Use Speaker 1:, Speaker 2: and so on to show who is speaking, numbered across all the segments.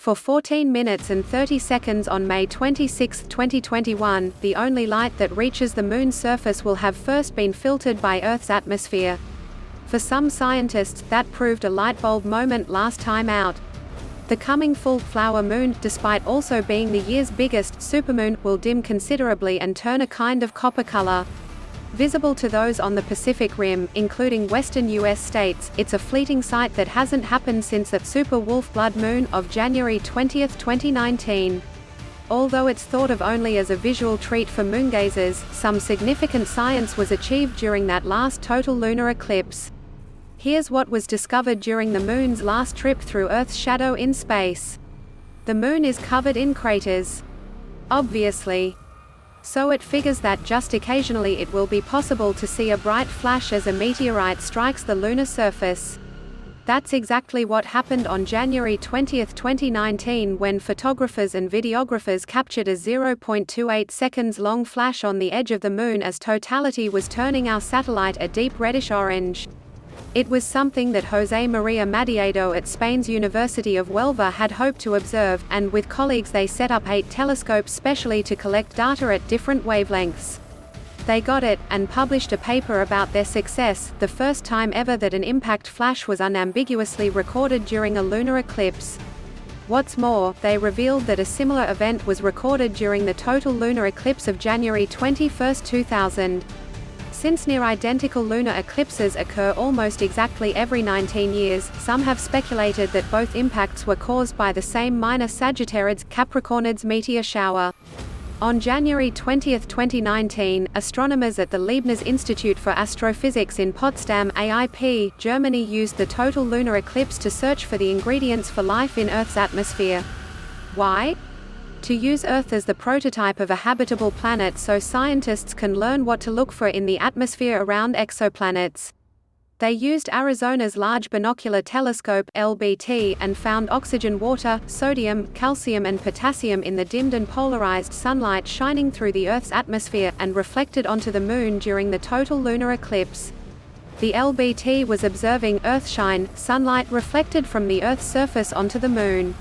Speaker 1: For 14 minutes and 30 seconds on May 26, 2021, the only light that reaches the Moon's surface will have first been filtered by Earth's atmosphere. For some scientists, that proved a lightbulb moment last time out. The coming full-flower moon, despite also being the year's biggest supermoon, will dim considerably and turn a kind of copper color. Visible to those on the Pacific Rim, including western U.S. states, it's a fleeting sight that hasn't happened since that super wolf blood moon of January 20, 2019. Although it's thought of only as a visual treat for moongazers, some significant science was achieved during that last total lunar eclipse. Here's what was discovered during the Moon's last trip through Earth's shadow in space. The Moon is covered in craters. Obviously. So it figures that just occasionally it will be possible to see a bright flash as a meteorite strikes the lunar surface. That's exactly what happened on January 20, 2019 when photographers and videographers captured a 0.28 seconds long flash on the edge of the Moon as totality was turning our satellite a deep reddish-orange. It was something that Jose Maria Madiedo at Spain's University of Huelva had hoped to observe, and with colleagues they set up 8 telescopes specially to collect data at different wavelengths. They got it, and published a paper about their success, the first time ever that an impact flash was unambiguously recorded during a lunar eclipse. What's more, they revealed that a similar event was recorded during the total lunar eclipse of January 21, 2000. Since near-identical lunar eclipses occur almost exactly every 19 years, some have speculated that both impacts were caused by the same minor Sagittarids, Capriconids meteor shower. On January 20, 2019, astronomers at the Leibniz Institute for Astrophysics in Potsdam, AIP, Germany used the total lunar eclipse to search for the ingredients for life in Earth's atmosphere. Why? To use Earth as the prototype of a habitable planet so scientists can learn what to look for in the atmosphere around exoplanets. They used Arizona's Large Binocular Telescope (LBT) and found oxygen, water, sodium, calcium and potassium in the dimmed and polarized sunlight shining through the Earth's atmosphere, and reflected onto the Moon during the total lunar eclipse. The LBT was observing Earthshine, sunlight reflected from the Earth's surface onto the Moon.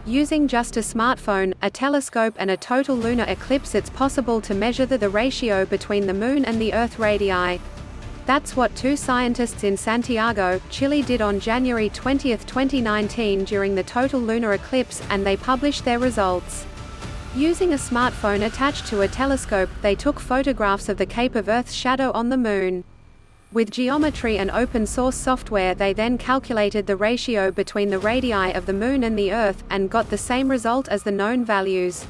Speaker 1: Using just a smartphone, a telescope and a total lunar eclipse, it's possible to measure the ratio between the Moon and the Earth radii. That's what 2 scientists in Santiago, Chile did on January 20, 2019 during the total lunar eclipse, and they published their results. Using a smartphone attached to a telescope, they took photographs of the Cape of Earth's shadow on the Moon. With geometry and open-source software they then calculated the ratio between the radii of the Moon and the Earth, and got the same result as the known values.